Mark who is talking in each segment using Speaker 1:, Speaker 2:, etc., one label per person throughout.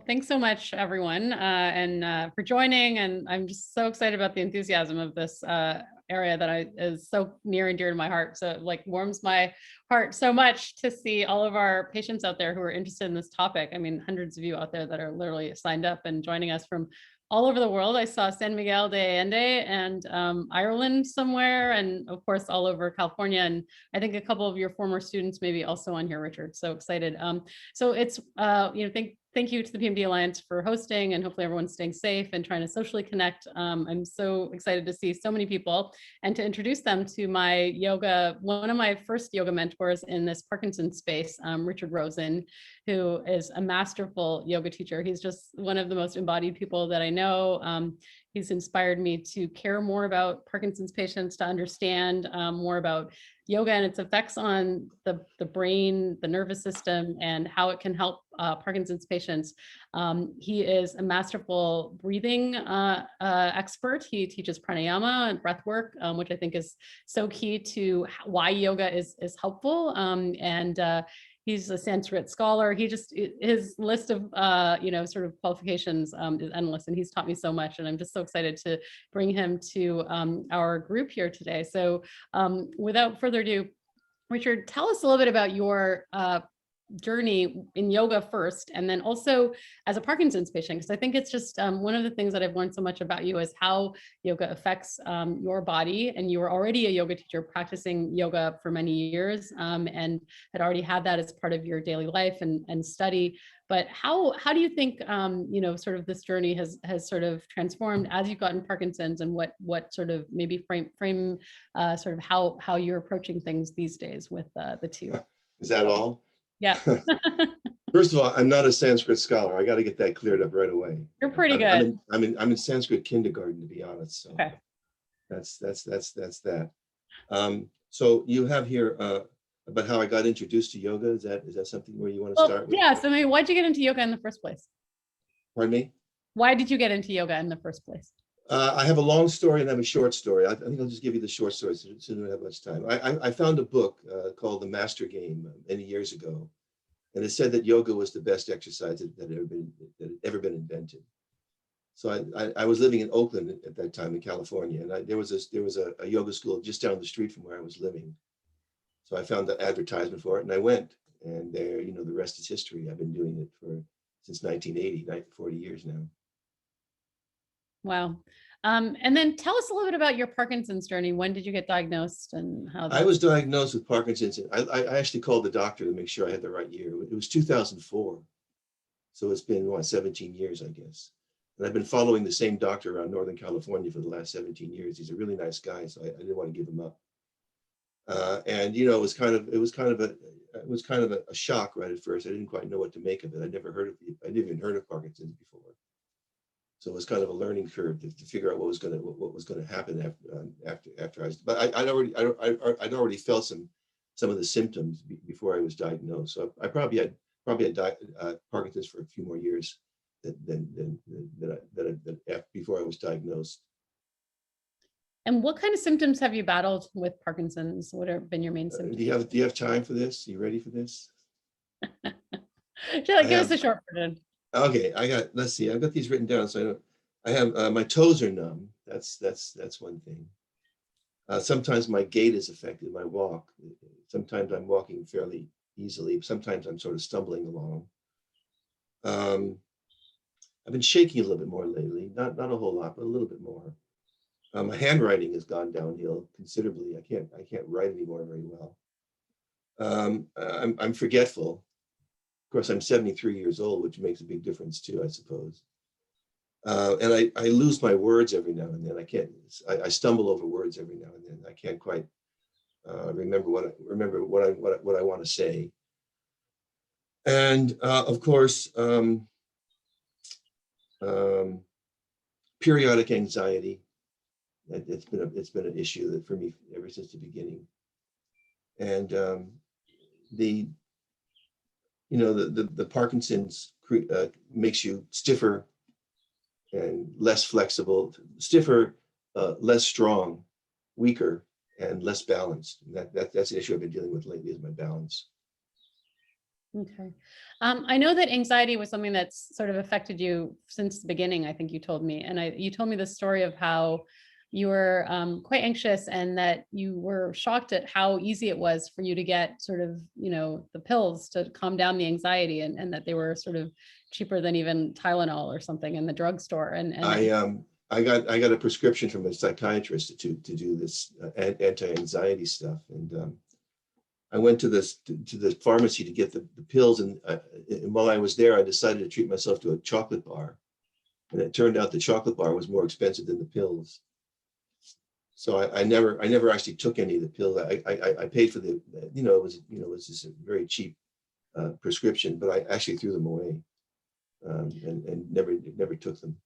Speaker 1: thanks so much, everyone, and for joining. And I'm just so excited about the enthusiasm of this area that is so near and dear to my heart. So it like warms my heart so much to see all of our patients out there who are interested in this topic. I mean, hundreds of you out there that are literally signed up and joining us from all over the world. I saw San Miguel de Allende and Ireland somewhere, and of course all over California. And I think a couple of your former students maybe also on here, Richard. So excited. So it's thank you to the PMD Alliance for hosting, and hopefully everyone's staying safe and trying to socially connect. I'm so excited to see so many people and to introduce them to one of my first yoga mentors in this Parkinson space, Richard Rosen, who is a masterful yoga teacher. He's just one of the most embodied people that I know. He's inspired me to care more about Parkinson's patients, to understand more about yoga and its effects on the brain, the nervous system, and how it can help Parkinson's patients. He is a masterful breathing expert. He teaches pranayama and breath work, which I think is so key to why yoga is helpful. He's a Sanskrit scholar. His list of, sort of qualifications is endless, and he's taught me so much. And I'm just so excited to bring him to our group here today. So without further ado, Richard, tell us a little bit about your journey in yoga first, and then also as a Parkinson's patient, because I think it's just one of the things that I've learned so much about you is how yoga affects your body. And you were already a yoga teacher practicing yoga for many years, and had already had that as part of your daily life and study. But how do you think sort of this journey has sort of transformed as you've gotten Parkinson's, and what sort of maybe frame sort of how you're approaching things these days with the two?
Speaker 2: Is that all?
Speaker 1: Yeah.
Speaker 2: First of all, I'm not a Sanskrit scholar. I got to get that cleared up right away.
Speaker 1: You're pretty good.
Speaker 2: I'm in Sanskrit kindergarten, to be honest. So
Speaker 1: okay.
Speaker 2: That's that. So you have here about how I got introduced to yoga. Is that something where you want to start with?
Speaker 1: Yeah. So maybe why'd you get into yoga in the first place?
Speaker 2: Pardon me?
Speaker 1: Why did you get into yoga in the first place?
Speaker 2: I have a long story and I have a short story. I think I'll just give you the short story so I don't have much time. I found a book called The Master Game many years ago, and it said that yoga was the best exercise that had ever been invented. So I was living in Oakland at that time in California, and there was a yoga school just down the street from where I was living. So I found the advertisement for it, and I went, and there, the rest is history. I've been doing it since 1980, 40 years now.
Speaker 1: Wow. And then tell us a little bit about your Parkinson's journey. When did you get diagnosed, and how?
Speaker 2: I was diagnosed with Parkinson's. I actually called the doctor to make sure I had the right year. It was 2004. So it's been, 17 years, I guess. And I've been following the same doctor around Northern California for the last 17 years. He's a really nice guy, so I didn't want to give him up. And it was kind of a shock right at first. I didn't quite know what to make of it. I'd never even heard of Parkinson's before. So it was kind of a learning curve to figure out what was going to happen after I was. But I'd already felt some of the symptoms before I was diagnosed. So I probably had Parkinson's for a few more years than before I was diagnosed.
Speaker 1: And what kind of symptoms have you battled with Parkinson's? What have been your main symptoms?
Speaker 2: Do you have time for this? Are you ready for this?
Speaker 1: Give us a short version.
Speaker 2: Okay, let's see. I've got these written down. So I have my toes are numb. That's one thing. Sometimes my gait is affected, my walk. Sometimes I'm walking fairly easily. Sometimes I'm sort of stumbling along. I've been shaking a little bit more lately. Not a whole lot, but a little bit more. My handwriting has gone downhill considerably. I can't write anymore very well. I'm forgetful. Of course, I'm 73 years old, which makes a big difference too, I suppose. And I lose my words every now and then. I stumble over words every now and then. I can't quite remember what I want to say. And of course, periodic anxiety. It's been an issue that for me ever since the beginning. And the Parkinson's makes you stiffer and less flexible, less strong, weaker, and less balanced. And that's the issue I've been dealing with lately, is my balance.
Speaker 1: Okay. I know that anxiety was something that's sort of affected you since the beginning, I think you told me. And you told me the story of how you were quite anxious and that you were shocked at how easy it was for you to get sort of, the pills to calm down the anxiety, and that they were sort of cheaper than even Tylenol or something in the drugstore. And
Speaker 2: I got a prescription from a psychiatrist to do this anti-anxiety stuff, and I went to the pharmacy to get the pills, and while I was there, I decided to treat myself to a chocolate bar, and it turned out the chocolate bar was more expensive than the pills. So I never actually took any of the pills. I paid for it was just a very cheap prescription, but I actually threw them away, and never took them.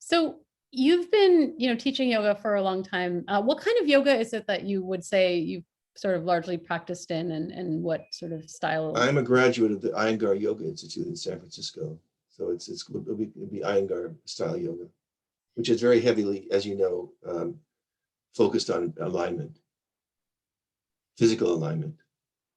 Speaker 1: so you've been, teaching yoga for a long time. What kind of yoga is it that you would say you've sort of largely practiced in, and what sort of style?
Speaker 2: I'm a graduate of the Iyengar Yoga Institute in San Francisco, so it'll be Iyengar style yoga, which is very heavily, as you know, focused on alignment, physical alignment.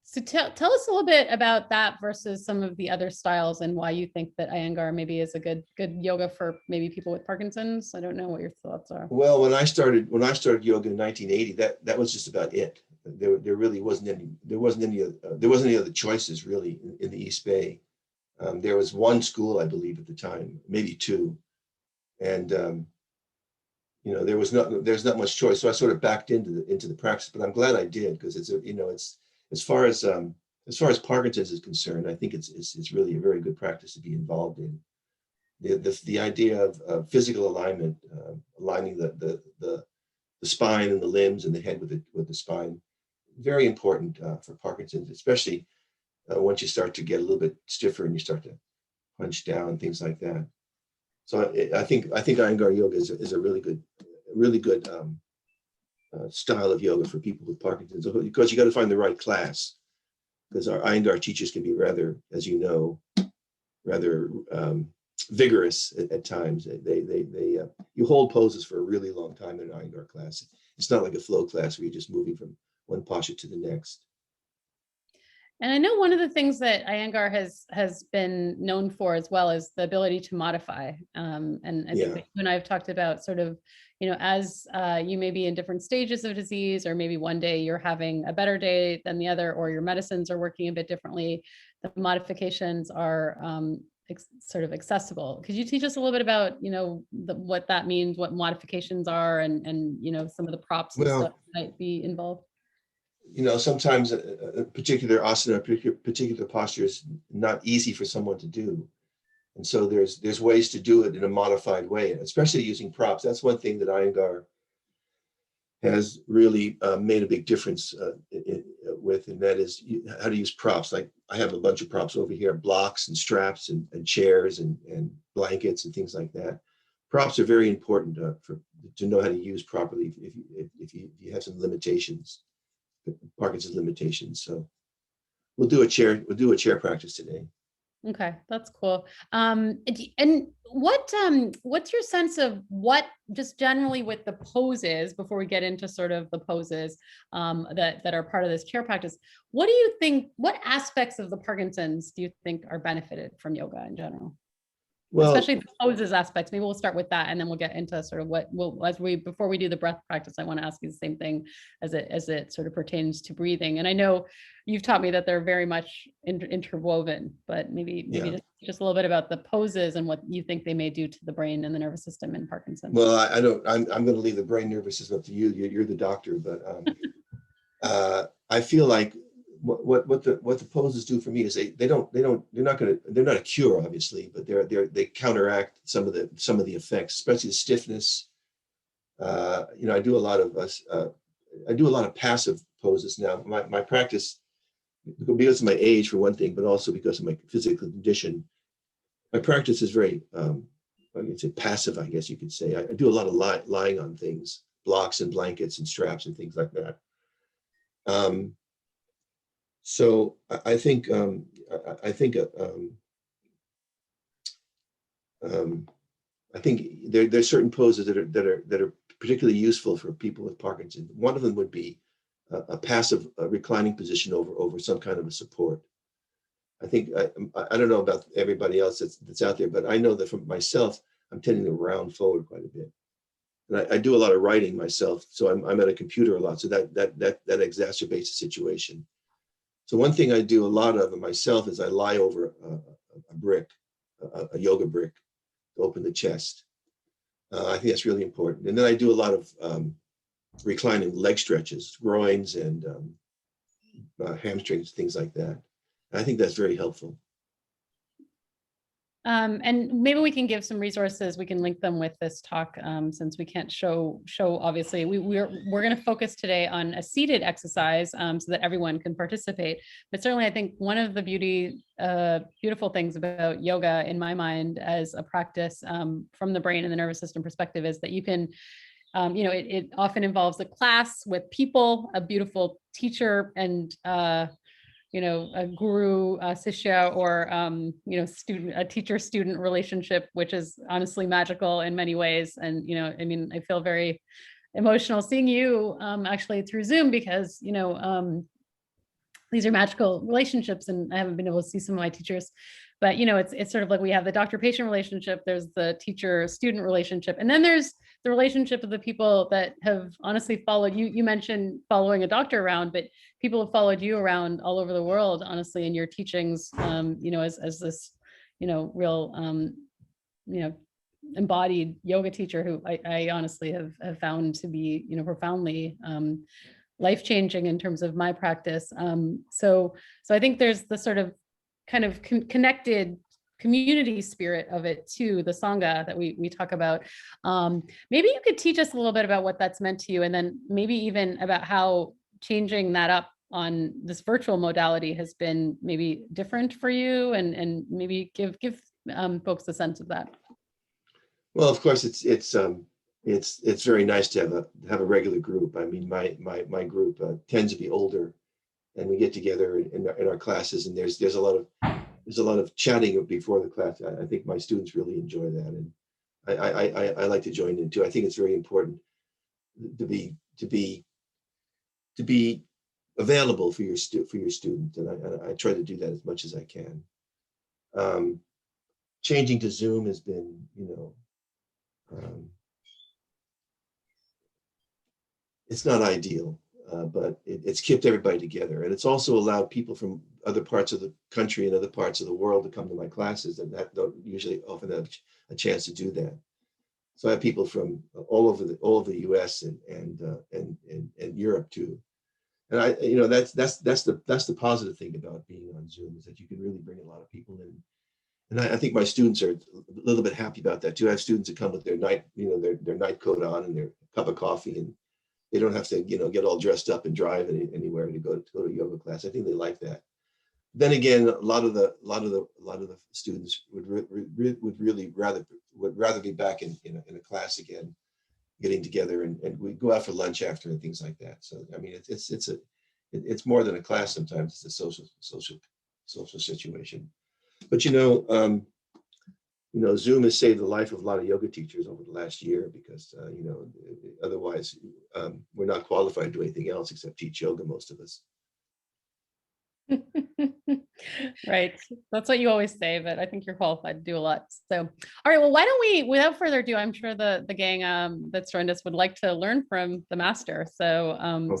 Speaker 1: So tell us a little bit about that versus some of the other styles, and why you think that Iyengar maybe is a good yoga for maybe people with Parkinson's. I don't know what your thoughts are.
Speaker 2: Well, when I started yoga in 1980, that was just about it. There really wasn't any other choices really in the East Bay. There was one school, I believe, at the time, maybe two, and there's not much choice. So I sort of backed into the practice, but I'm glad I did, because it's as far as Parkinson's is concerned, I think it's really a very good practice to be involved in. The idea of physical alignment, aligning the spine and the limbs and the head with the spine, very important for Parkinson's, especially once you start to get a little bit stiffer and you start to hunch down, things like that. So I think Iyengar yoga is a really good style of yoga for people with Parkinson's, because you got to find the right class, because our Iyengar teachers can be rather, as you know, rather vigorous at times. You hold poses for a really long time in an Iyengar class. It's not like a flow class where you're just moving from one posture to the next.
Speaker 1: And I know one of the things that Iyengar has been known for as well is the ability to modify. And I think that you and I have talked about sort of, as you may be in different stages of disease, or maybe one day you're having a better day than the other, or your medicines are working a bit differently, the modifications are sort of accessible. Could you teach us a little bit about, what that means, what modifications are, and some of the props and stuff that might be involved?
Speaker 2: Sometimes a particular asana, a particular posture is not easy for someone to do. And so there's ways to do it in a modified way, especially using props. That's one thing that Iyengar has really made a big difference with, and that is how to use props. Like I have a bunch of props over here, blocks and straps and chairs and blankets and things like that. Props are very important to know how to use properly if you have some limitations. Parkinson's limitations. So we'll do a chair practice today.
Speaker 1: Okay, that's cool. And what's your sense of what, just generally with the poses, before we get into sort of the poses that are part of this chair practice, what do you think, what aspects of the Parkinson's do you think are benefited from yoga in general? Well, especially the poses aspects. Maybe we'll start with that, and then we'll get into sort of what before we do the breath practice, I want to ask you the same thing as it sort of pertains to breathing. And I know you've taught me that they're very much interwoven, but maybe just a little bit about the poses and what you think they may do to the brain and the nervous system in Parkinson's.
Speaker 2: Well, I'm going to leave the brain nervous system up to you. You're the doctor, but I feel like what the poses do for me is they're not a cure, obviously, but they counteract some of the effects, especially the stiffness. I do a lot of passive poses now. My practice, because of my age for one thing, but also because of my physical condition, my practice is very I can say passive, I guess you could say. I do a lot of lying on things, blocks and blankets and straps and things like that. So I think there's certain poses that are particularly useful for people with Parkinson's. One of them would be a passive reclining position over some kind of a support. I think, I don't know about everybody else that's out there, but I know that for myself, I'm tending to round forward quite a bit. And I do a lot of writing myself, so I'm at a computer a lot, so that exacerbates the situation. So one thing I do a lot of myself is I lie over a brick, a yoga brick, to open the chest. I think that's really important. And then I do a lot of reclining leg stretches, groins and hamstrings, things like that. And I think that's very helpful.
Speaker 1: And maybe we can give some resources. We can link them with this talk, since we can't show obviously. We're going to focus today on a seated exercise, so that everyone can participate. But certainly, I think one of the beautiful things about yoga, in my mind, as a practice from the brain and the nervous system perspective, is that you can, it often involves a class with people, a beautiful teacher, and a guru, sishya, or a teacher-student relationship, which is honestly magical in many ways. And I feel very emotional seeing you actually through Zoom, because these are magical relationships, and I haven't been able to see some of my teachers. But it's sort of like we have the doctor-patient relationship, there's the teacher-student relationship, and then there's the relationship of the people that have honestly followed you. You mentioned following a doctor around, but people have followed you around all over the world, honestly, in your teachings, as this, real, embodied yoga teacher who I honestly have found to be, profoundly life-changing in terms of my practice. So I think there's the sort of kind of connected community spirit of it too, the Sangha that we talk about. Maybe you could teach us a little bit about what that's meant to you, and then maybe even about how changing that up on this virtual modality has been maybe different for you, and maybe give folks a sense of that.
Speaker 2: Well, of course, it's very nice to have a regular group. I mean, my group tends to be older, and we get together in our classes, and there's a lot of chatting before the class. I think my students really enjoy that, and I like to join in too. I think it's very important to be available for your student, and I try to do that as much as I can. Changing to Zoom has been, it's not ideal, but it's kept everybody together, and it's also allowed people from other parts of the country and other parts of the world to come to my classes, and that don't usually often have a chance to do that. So I have people from all over the U.S. and Europe too, and that's the positive thing about being on Zoom, is that you can really bring a lot of people in. And I think my students are a little bit happy about that too. I have students that come with their their night coat on and their cup of coffee, and they don't have to, get all dressed up and drive anywhere to go to a yoga class. I think they like that. Then again, a lot of the students would really rather be back in a class again, getting together, and we go out for lunch after and things like that. So I mean, it's more than a class sometimes. It's a social situation. But Zoom has saved the life of a lot of yoga teachers over the last year, because otherwise we're not qualified to do anything else except teach yoga, most of us.
Speaker 1: Right. That's what you always say, but I think you're qualified to do a lot. So, all right, well, why don't we, without further ado, I'm sure the gang that's joined us would like to learn from the master. So,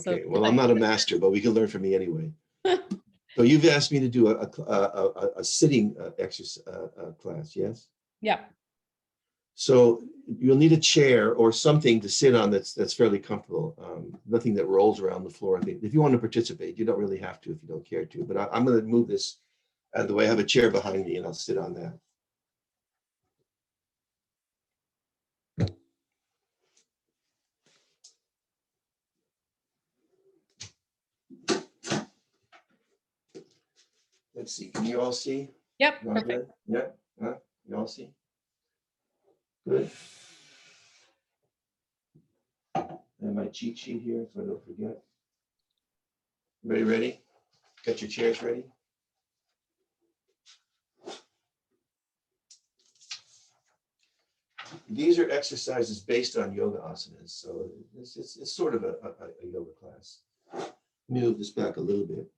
Speaker 2: okay. Well, I'm not a master, but we can learn from me anyway. So you've asked me to do a sitting exercise class, yes?
Speaker 1: Yeah.
Speaker 2: So you'll need a chair or something to sit on that's fairly comfortable. Nothing that rolls around the floor. If you want to participate, you don't really have to if you don't care to. But I'm going to move this out of the way. I have a chair behind me, and I'll sit on that. Let's see. Can you all see?
Speaker 1: Yep. Perfect.
Speaker 2: Good? Yep. You all see? Good. And my cheat sheet here, so I don't forget. Everybody ready? Got your chairs ready? These are exercises based on yoga asanas, so it's sort of a yoga class. Let me move this back a little bit.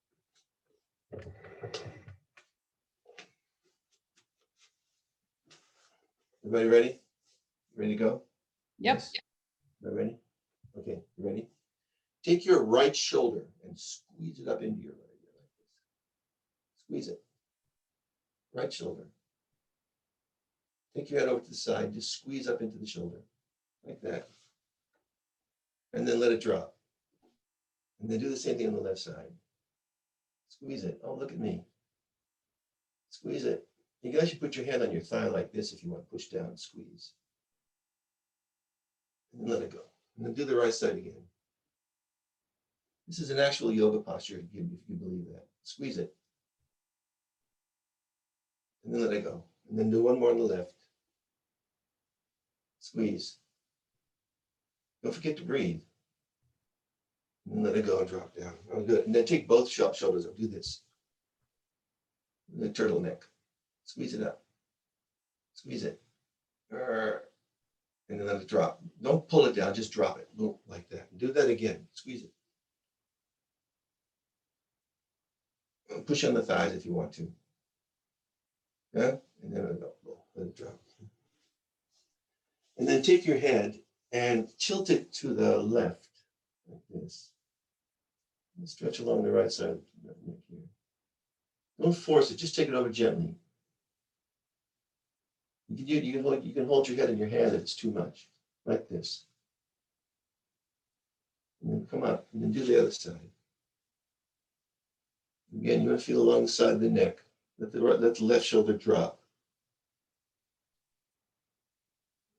Speaker 2: Everybody ready? Ready to go?
Speaker 1: Yep.
Speaker 2: Yes. Everybody ready? Okay, you ready? Take your right shoulder and squeeze it up into your right ear like this. Squeeze it. Right shoulder. Take your head over to the side, just squeeze up into the shoulder, like that. And then let it drop. And then do the same thing on the left side. Squeeze it. Oh, look at me. Squeeze it. You guys should put your hand on your thigh like this if you want to push down and squeeze. And then let it go. And then do the right side again. This is an actual yoga posture, if you believe that. Squeeze it. And then let it go. And then do one more on the left. Squeeze. Don't forget to breathe. And let it go and drop down. Oh, good. And then take both shoulders up. Do this. And the turtleneck. Squeeze it up. Squeeze it. And then let it drop. Don't pull it down, just drop it. Like that. Do that again. Squeeze it. And push on the thighs if you want to. Yeah? And then let it drop. And then take your head and tilt it to the left, like this. And stretch along the right side of the neck here. Don't force it, just take it over gently. You can hold your head in your hand if it's too much, like this. And then come up, and then do the other side. Again, you want to feel along the side of the neck. Let the left shoulder drop.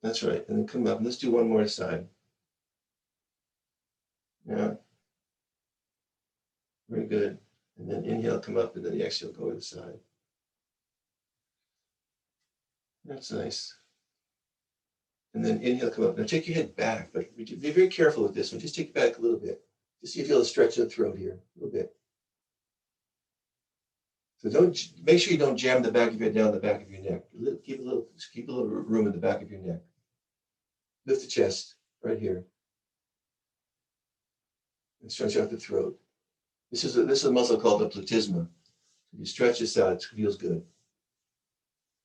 Speaker 2: That's right, and then come up, and let's do one more side. Yeah. Very good. And then inhale, come up, and then the exhale, go to the side. That's nice. And then inhale, come up. Now take your head back, but be very careful with this one. Just take it back a little bit. Just see if you feel a stretch in the throat here, a little bit. So make sure you don't jam the back of your head down the back of your neck. Keep a little room in the back of your neck. Lift the chest right here. And stretch out the throat. This is a muscle called the platysma. You stretch this out, it feels good.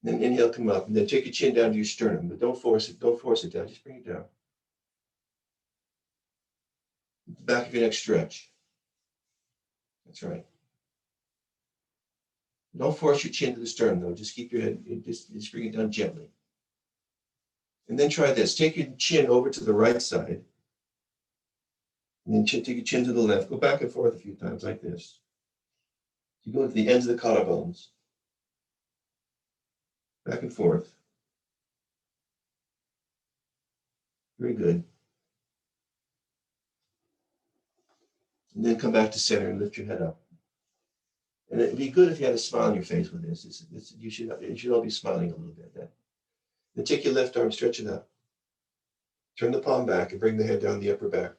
Speaker 2: Then inhale, come up, and then take your chin down to your sternum, but don't force it. Don't force it down. Just bring it down. The back of your neck stretch. That's right. Don't force your chin to the sternum, though. Just keep your head. Just bring it down gently. And then try this. Take your chin over to the right side, and then take your chin to the left. Go back and forth a few times like this. You go to the ends of the collarbones. Back and forth. Very good. And then come back to center and lift your head up. And it'd be good if you had a smile on your face with this. You should all be smiling a little bit. Then take your left arm, stretch it up. Turn the palm back and bring the head down the upper back.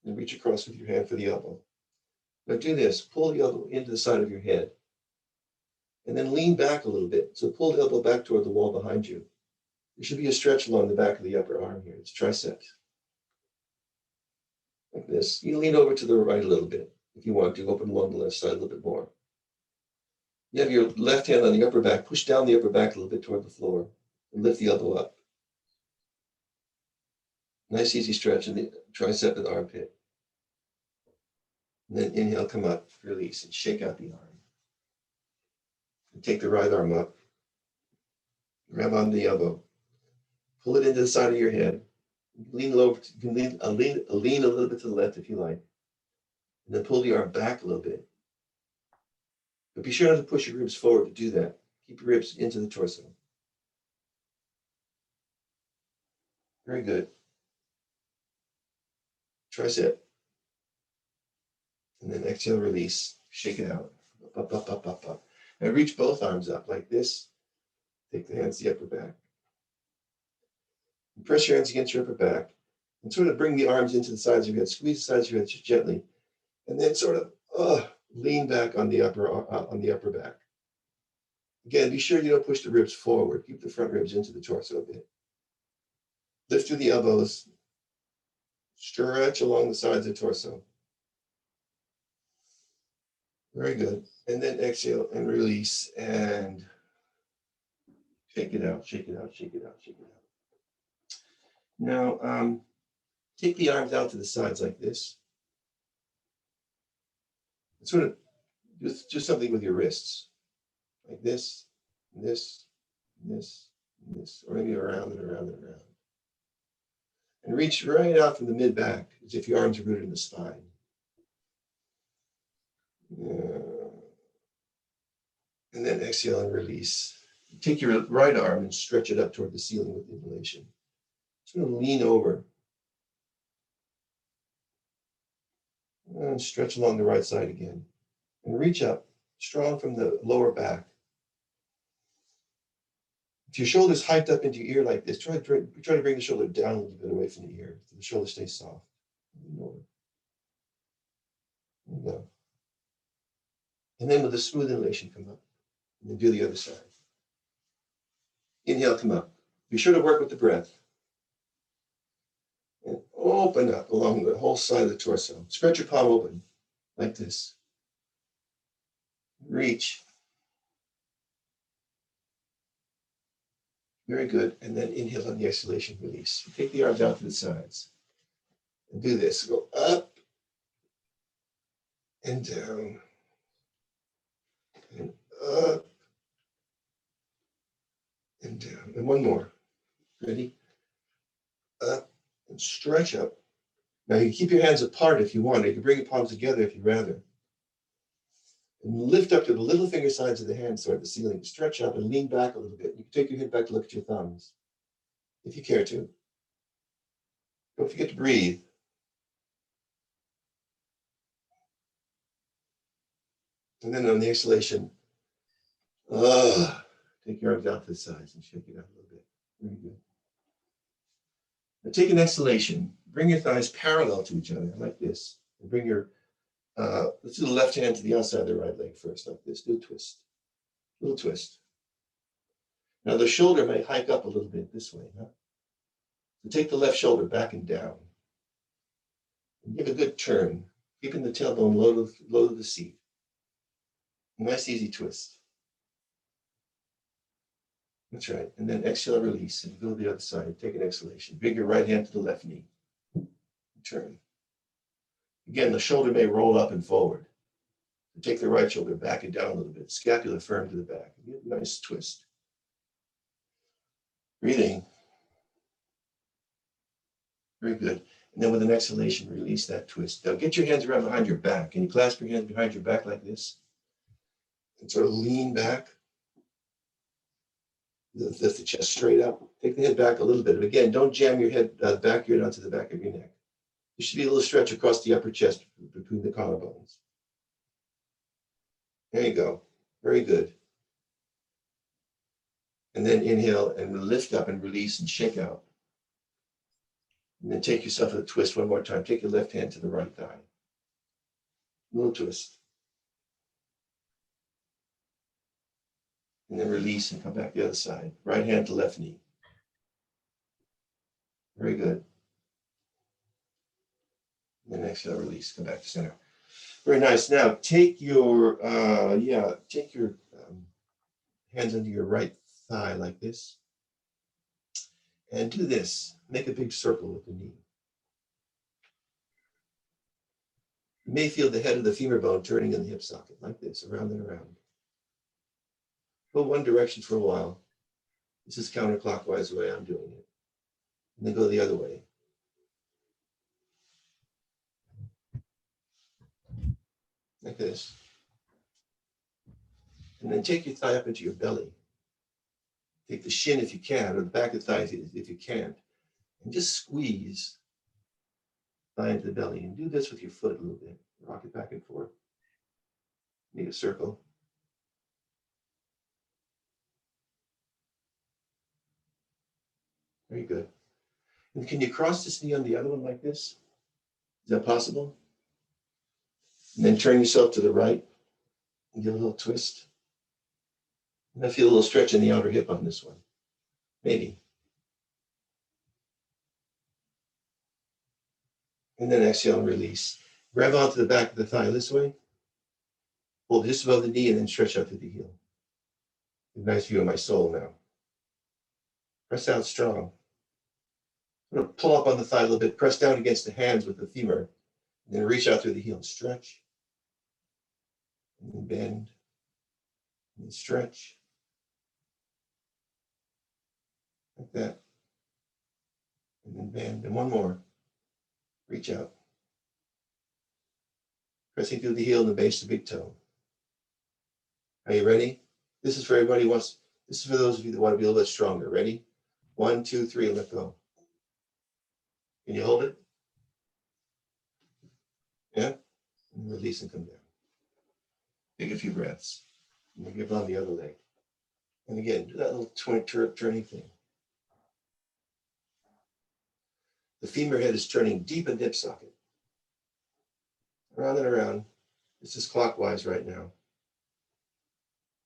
Speaker 2: And reach across with your hand for the elbow. Now do this. Pull the elbow into the side of your head. And then lean back a little bit. So pull the elbow back toward the wall behind you. There should be a stretch along the back of the upper arm here. It's triceps. Like this. You lean over to the right a little bit. If you want to, open along the left side a little bit more. You have your left hand on the upper back. Push down the upper back a little bit toward the floor. And lift the elbow up. Nice easy stretch in the tricep and armpit. And then inhale, come up, release, and shake out the arm. And take the right arm up. Grab on the elbow. Pull it into the side of your head. Lean over. You can lean a little bit to the left if you like. And then pull the arm back a little bit. But be sure not to push your ribs forward to do that. Keep your ribs into the torso. Very good. Tricep. And then exhale, release. Shake it out. Up, up, up, up, up. And reach both arms up like this. Take the hands to the upper back. And press your hands against your upper back. And sort of bring the arms into the sides of your head. Squeeze the sides of your head just gently. And then sort of lean back on the upper back. Again, be sure you don't push the ribs forward. Keep the front ribs into the torso a bit. Lift through the elbows. Stretch along the sides of the torso. Very good. And then exhale and release and Shake it out, shake it out, shake it out, shake it out. Now, take the arms out to the sides like this. Sort of just something with your wrists, like this, this, this, this, or maybe around and around and around. And reach right out from the mid-back as if your arms are rooted in the spine. And then exhale and release. Take your right arm and stretch it up toward the ceiling with inhalation. Sort of lean over. And stretch along the right side again. And reach up, strong from the lower back. If your shoulder's hiked up into your ear like this, try to bring the shoulder down a little bit away from the ear so the shoulder stays soft. Lean over. There you go. And then with a smooth inhalation, come up. And then do the other side. Inhale, come up. Be sure to work with the breath. And open up along the whole side of the torso. Spread your palm open, like this. Reach. Very good. And then inhale on the exhalation, release. Take the arms out to the sides. And do this. Go up and down. And up and down. And one more. Ready? Up and stretch up. Now you can keep your hands apart if you want. You can bring your palms together if you'd rather. And lift up to the little finger sides of the hands toward the ceiling. Stretch up and lean back a little bit. You can take your head back to look at your thumbs, if you care to. Don't forget to breathe. And then on the exhalation, take your arms out to the sides and shake it out a little bit. Very good. Now take an exhalation. Bring your thighs parallel to each other, like this. And bring your, let's do the left hand to the outside of the right leg first, like this. Do a twist. Little twist. Now the shoulder may hike up a little bit this way, huh? So take the left shoulder back and down. And give a good turn, keeping the tailbone low to the seat. Nice, easy twist. That's right. And then exhale, release, and go to the other side. Take an exhalation. Bring your right hand to the left knee. Turn. Again, the shoulder may roll up and forward. Take the right shoulder back and down a little bit. Scapula firm to the back. Give a nice twist. Breathing. Very good. And then with an exhalation, release that twist. Now get your hands around behind your back. Can you clasp your hands behind your back like this? And sort of lean back. Lift the chest straight up. Take the head back a little bit. And again, don't jam your head, back of your head onto the back of your neck. There should be a little stretch across the upper chest between the collarbones. There you go. Very good. And then inhale and lift up and release and shake out. And then take yourself a twist one more time. Take your left hand to the right thigh. Little twist. And then release and come back the other side. Right hand to left knee. Very good. And then exhale, release, come back to center. Very nice. Now take your hands under your right thigh like this. And do this. Make a big circle with the knee. You may feel the head of the femur bone turning in the hip socket like this, around and around. Go one direction for a while. This is counterclockwise the way I'm doing it. And then go the other way. Like this. And then take your thigh up into your belly. Take the shin if you can, or the back of the thigh if you can't. And just squeeze thigh into the belly. And do this with your foot a little bit. Rock it back and forth. Make a circle. Very good. And can you cross this knee on the other one like this? Is that possible? And then turn yourself to the right and give a little twist. And I feel a little stretch in the outer hip on this one. Maybe. And then exhale and release. Grab onto the back of the thigh this way. Hold just above the knee and then stretch out to the heel. A nice view of my soul now. Press out strong. I'm going to pull up on the thigh a little bit, press down against the hands with the femur, and then reach out through the heel and stretch. And then bend. And then stretch. Like that. And then bend. And one more. Reach out. Pressing through the heel and the base of the big toe. Are you ready? This is for everybody who wants, this is for those of you that want to be a little bit stronger. Ready? 1, 2, 3, and let go. Can you hold it? Yeah? And release and come down. Take a few breaths. And then give on the other leg. And again, do that little turning thing. The femur head is turning deep in hip socket. Around and around. This is clockwise right now.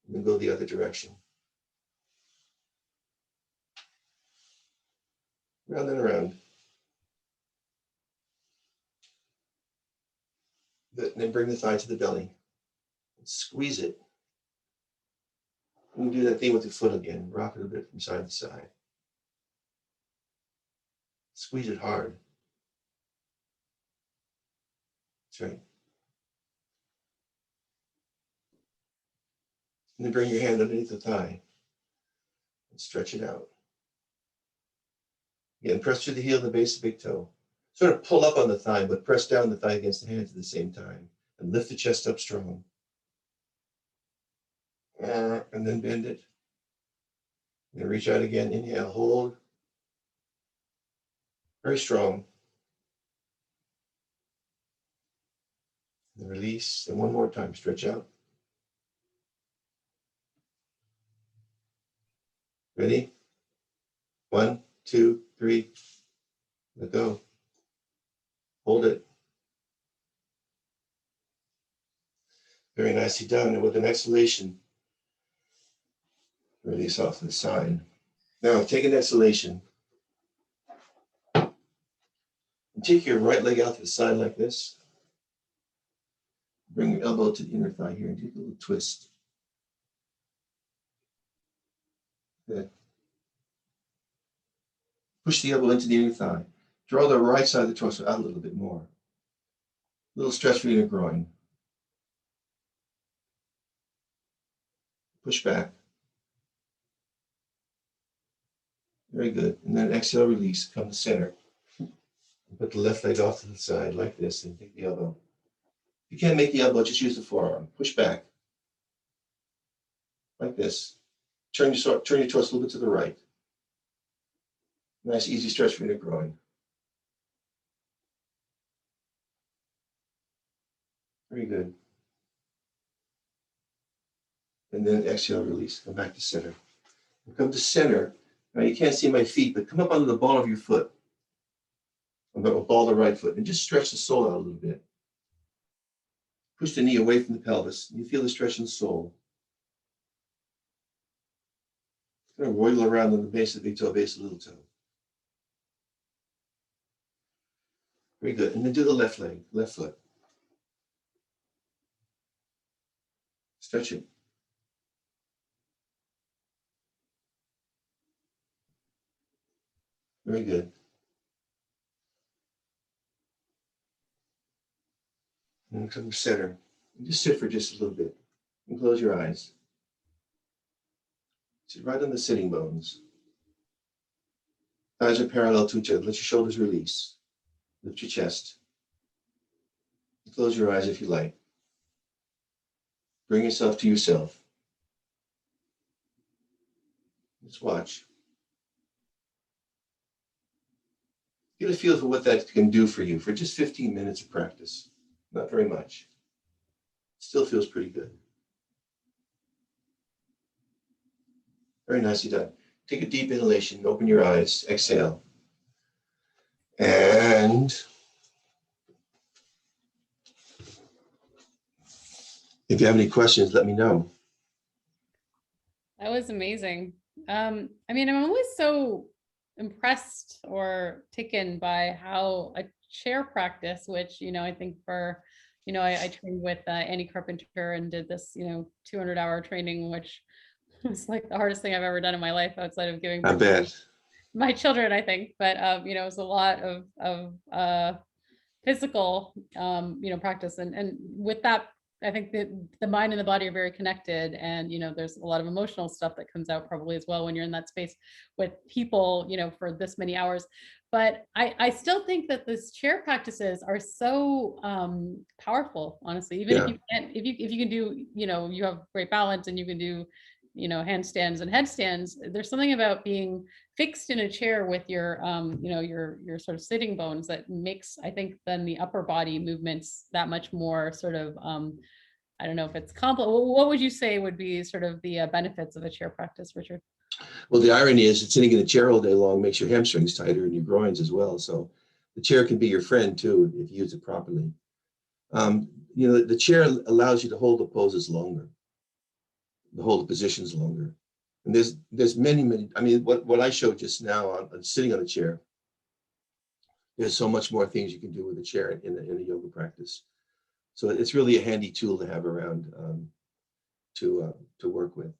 Speaker 2: And then go the other direction. Round and around. Good. And then bring the thigh to the belly. And squeeze it. And do that thing with the foot again. Rock it a bit from side to side. Squeeze it hard. That's right. And then bring your hand underneath the thigh. And stretch it out. Again, press through the heel and the base of the big toe. Sort of pull up on the thigh, but press down the thigh against the hands at the same time. And lift the chest up strong. And then bend it. And then reach out again. Inhale, hold. Very strong. And then release. And one more time, stretch out. Ready? 1, 2, 3. Let go. Hold it. Very nicely done. And with an exhalation, release off to the side. Now take an exhalation. And take your right leg out to the side like this. Bring your elbow to the inner thigh here and do a little twist. Good. Push the elbow into the inner thigh. Draw the right side of the torso out a little bit more. A little stretch for your inner groin. Push back. Very good. And then exhale, release. Come to center. And put the left leg off to the side like this and take the elbow. If you can't make the elbow, just use the forearm. Push back. Like this. Turn your torso a little bit to the right. Nice, easy stretch for your groin. Very good. And then exhale, release. Come back to center. And come to center. Now you can't see my feet, but come up under the ball of your foot. I'm going to ball the right foot and just stretch the sole out a little bit. Push the knee away from the pelvis. You feel the stretch in the sole. It's going to wiggle around on the base of the big toe, base of the little toe. Very good. And then do the left leg, left foot. Stretch it. Very good. And come to center. And just sit for just a little bit. And close your eyes. Sit right on the sitting bones. Thighs are parallel to each other. Let your shoulders release. Lift your chest. And close your eyes if you like. Bring yourself to yourself. Just watch. Get a feel for what that can do for you for just 15 minutes of practice. Not very much. Still feels pretty good. Very nicely done. Take a deep inhalation, open your eyes, exhale. And if you have any questions, let me know.
Speaker 1: That was amazing. I mean, I'm always so impressed or taken by how a chair practice, which, I think for, I trained with Annie Carpenter and did this, 200-hour training, which was like the hardest thing I've ever done in my life outside of giving
Speaker 2: I bet.
Speaker 1: my children, I think, but it was a lot of physical, practice. And with that, I think that the mind and the body are very connected. And, there's a lot of emotional stuff that comes out probably as well when you're in that space with people, for this many hours. But I still think that these chair practices are so powerful, honestly. Even if
Speaker 2: Yeah.
Speaker 1: you can't, if you can do, you have great balance and you can do, handstands and headstands, there's something about being fixed in a chair with your your sort of sitting bones that makes, I think, then the upper body movements that much more sort of I don't know if it's complex. What would you say would be sort of the benefits of a chair practice, Richard?
Speaker 2: Well, the irony is that sitting in a chair all day long makes your hamstrings tighter and your groins as well. So the chair can be your friend too if you use it properly. The chair allows you to hold the poses longer, to hold the positions longer. And there's many. I mean, what I showed just now on sitting on a chair, there's so much more things you can do with a chair in a yoga practice. So it's really a handy tool to have around to work with.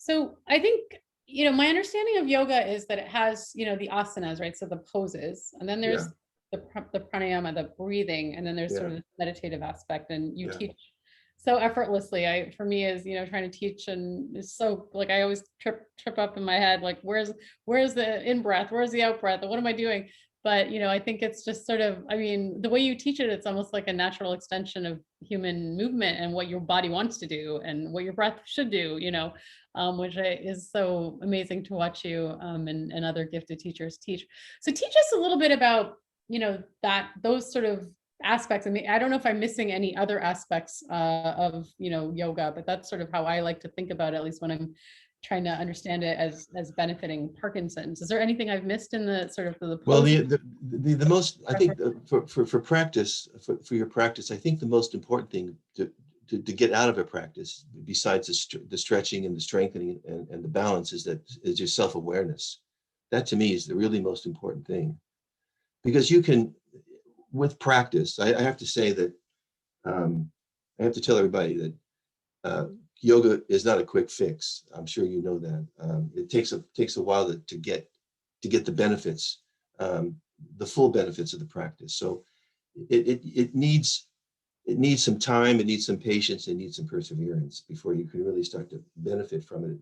Speaker 1: So I think, my understanding of yoga is that it has, the asanas, right? So the poses, and then there's the pranayama, the breathing, and then there's sort of the meditative aspect. And you teach so effortlessly. For me is, trying to teach, and it's so like I always trip up in my head, like where's the in breath, where's the out breath, what am I doing? But I think it's just sort of, I mean, the way you teach it, it's almost like a natural extension of human movement and what your body wants to do and what your breath should do, which is so amazing to watch you and other gifted teachers teach. So teach us a little bit about, those sort of aspects. I mean, I don't know if I'm missing any other aspects of, yoga, but that's sort of how I like to think about it, at least when I'm trying to understand it as benefiting Parkinson's. Is there anything I've missed in the sort of the
Speaker 2: Well, the most, I think for practice, for your practice, I think the most important thing to get out of a practice, besides the stretching and the strengthening and the balance, is your self-awareness. That to me is the really most important thing, because you can, with practice, I have to say that I have to tell everybody that yoga is not a quick fix. I'm sure you know that. It takes a while to get the benefits, the full benefits of the practice. So it needs some time, it needs some patience, it needs some perseverance before you can really start to benefit from it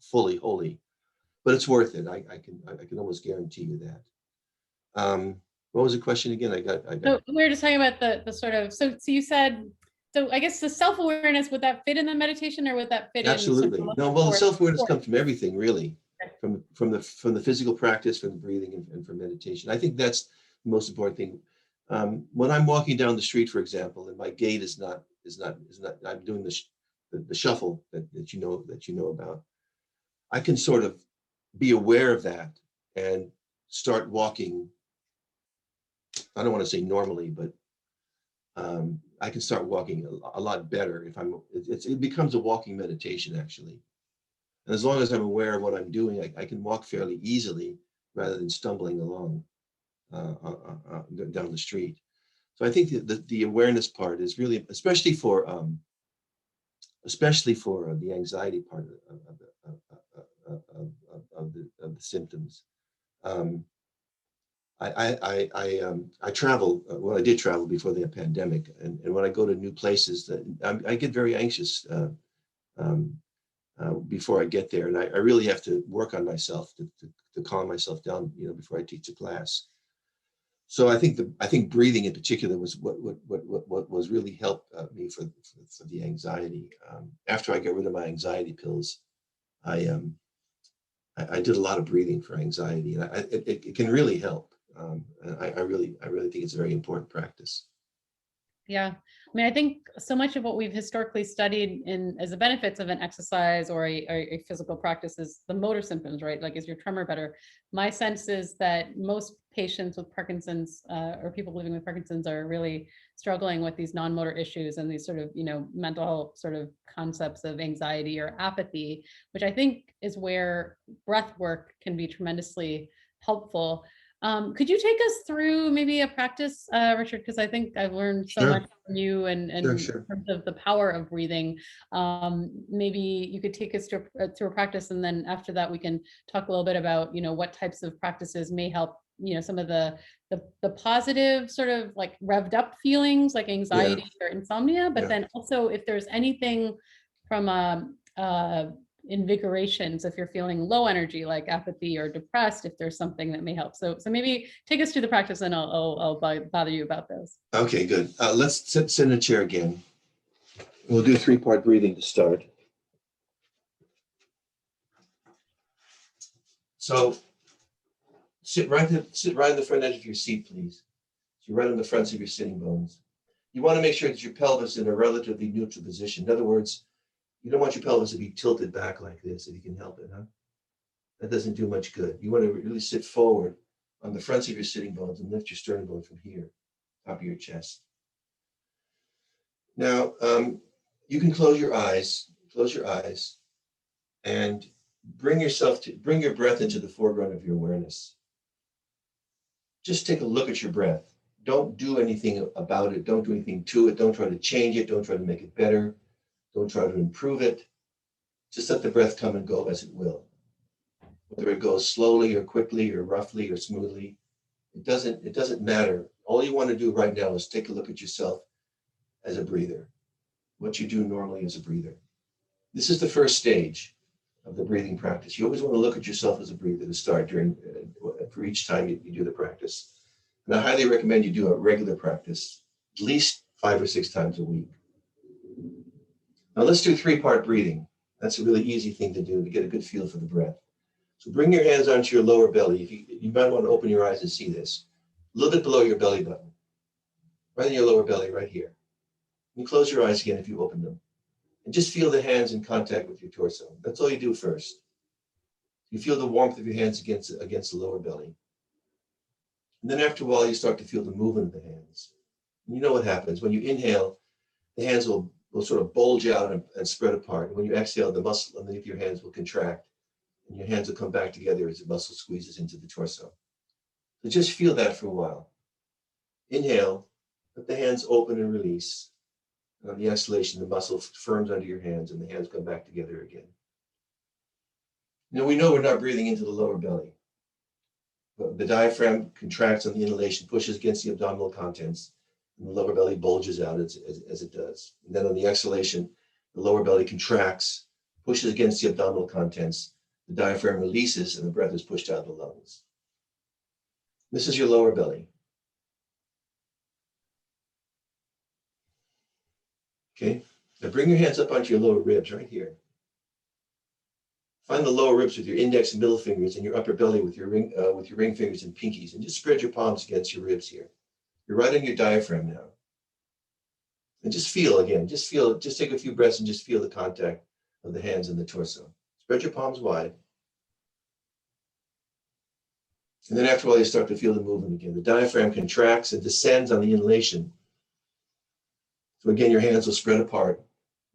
Speaker 2: fully, wholly. But it's worth it. I can almost guarantee you that. What was the question again?
Speaker 1: So we were just talking about the sort of, so you said, so I guess the self-awareness, would that fit in the meditation, or would that fit in?
Speaker 2: Absolutely. No, well, the self-awareness comes from everything, really.
Speaker 1: Okay.
Speaker 2: From the physical practice, from the breathing, and from meditation. I think that's the most important thing. When I'm walking down the street, for example, and my gait is not, I'm doing the shuffle that you know about. I can sort of be aware of that and start walking. I don't want to say normally, but I can start walking a lot better if it becomes a walking meditation, actually. And as long as I'm aware of what I'm doing, I can walk fairly easily rather than stumbling along down the street. So I think the awareness part is really, especially for the anxiety part of the symptoms. I travel. Well, I did travel before the pandemic, and when I go to new places, I get very anxious before I get there, and I really have to work on myself to calm myself down, before I teach a class. So I think breathing in particular was what was really helped me for the anxiety. After I got rid of my anxiety pills, I did a lot of breathing for anxiety, and it can really help. I really think it's a very important practice.
Speaker 1: Yeah. I mean, I think so much of what we've historically studied as the benefits of an exercise or a physical practice is the motor symptoms, right? Like, is your tremor better? My sense is that most patients with Parkinson's or people living with Parkinson's are really struggling with these non-motor issues and these sort of, mental health sort of concepts of anxiety or apathy, which I think is where breath work can be tremendously helpful. Could you take us through maybe a practice, Richard? Because I think I've learned so
Speaker 2: Sure.
Speaker 1: much from you and
Speaker 2: Sure.
Speaker 1: in terms of the power of breathing. Maybe you could take us to a practice, and then after that, we can talk a little bit about, what types of practices may help, some of the positive sort of like revved up feelings like anxiety or insomnia, but
Speaker 2: Yeah.
Speaker 1: then also if there's anything from invigoration. So if you're feeling low energy, like apathy or depressed, if there's something that may help. So maybe take us through the practice, and I'll bother you about those.
Speaker 2: Okay, good. Let's sit in a chair again. We'll do 3-part breathing to start. So sit right in the front edge of your seat, please. So right on the fronts of your sitting bones. You want to make sure that your pelvis is in a relatively neutral position. In other words, you don't want your pelvis to be tilted back like this if you can help it, huh? That doesn't do much good. You want to really sit forward on the fronts of your sitting bones and lift your sternum bone from here, top of your chest. Now, you can close your eyes, and bring your breath into the foreground of your awareness. Just take a look at your breath. Don't do anything about it. Don't do anything to it. Don't try to change it. Don't try to make it better. Don't try to improve it. Just let the breath come and go as it will. Whether it goes slowly or quickly or roughly or smoothly, it doesn't matter. All you want to do right now is take a look at yourself as a breather, what you do normally as a breather. This is the first stage of the breathing practice. You always want to look at yourself as a breather to start for each time you do the practice. And I highly recommend you do a regular practice, at least 5 or 6 times a week. Now let's do 3-part breathing. That's a really easy thing to do to get a good feel for the breath. So bring your hands onto your lower belly. You might want to open your eyes and see this. A little bit below your belly button. Right in your lower belly, right here. And close your eyes again if you open them. And just feel the hands in contact with your torso. That's all you do first. You feel the warmth of your hands against the lower belly. And then after a while, you start to feel the movement of the hands. And you know what happens. When you inhale, the hands will sort of bulge out and spread apart. And when you exhale, the muscle underneath your hands will contract. And your hands will come back together as the muscle squeezes into the torso. So just feel that for a while. Inhale, let the hands open and release. And on the exhalation, the muscle firms under your hands and the hands come back together again. Now we know we're not breathing into the lower belly. The diaphragm contracts on the inhalation, pushes against the abdominal contents, and the lower belly bulges out as it does. And then on the exhalation, the lower belly contracts, pushes against the abdominal contents, the diaphragm releases, and the breath is pushed out of the lungs. This is your lower belly. Okay, now bring your hands up onto your lower ribs right here. Find the lower ribs with your index and middle fingers and your upper belly with your ring fingers and pinkies, and just spread your palms against your ribs here. You're right on your diaphragm now. And just feel again, just take a few breaths and just feel the contact of the hands and the torso. Spread your palms wide. And then after a while, you start to feel the movement again. The diaphragm contracts and descends on the inhalation. So again, your hands will spread apart.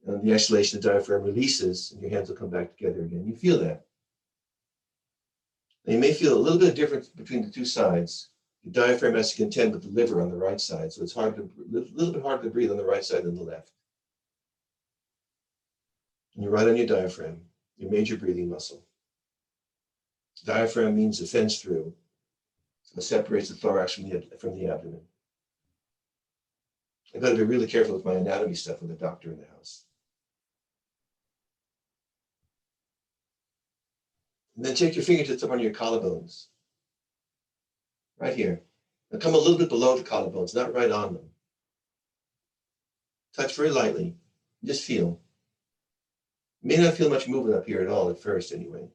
Speaker 2: On the exhalation, the diaphragm releases and your hands will come back together again. You feel that. Now you may feel a little bit of difference between the two sides. The diaphragm has to contend with the liver on the right side, so it's a little bit harder to breathe on the right side than the left. And you're right on your diaphragm, your major breathing muscle. Diaphragm means the fence through. So it separates the thorax from the abdomen. I've got to be really careful with my anatomy stuff with a doctor in the house. And then take your fingertips up on your collarbones. Right here. Now come a little bit below the collarbones, not right on them. Touch very lightly. Just feel. You may not feel much movement up here at all at first anyway.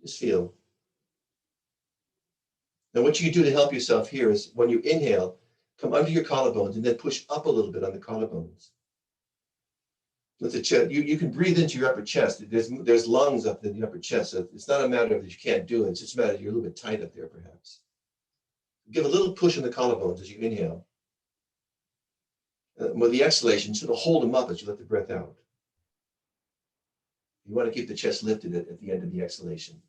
Speaker 2: Just feel. Now what you can do to help yourself here is when you inhale, come under your collarbones and then push up a little bit on the collarbones. With the chest, you can breathe into your upper chest. There's lungs up in the upper chest. So it's not a matter of that you can't do it. It's just a matter of you're a little bit tight up there perhaps. Give a little push in the collarbones as you inhale. With the exhalation, sort of hold them up as you let the breath out. You want to keep the chest lifted at the end of the exhalation.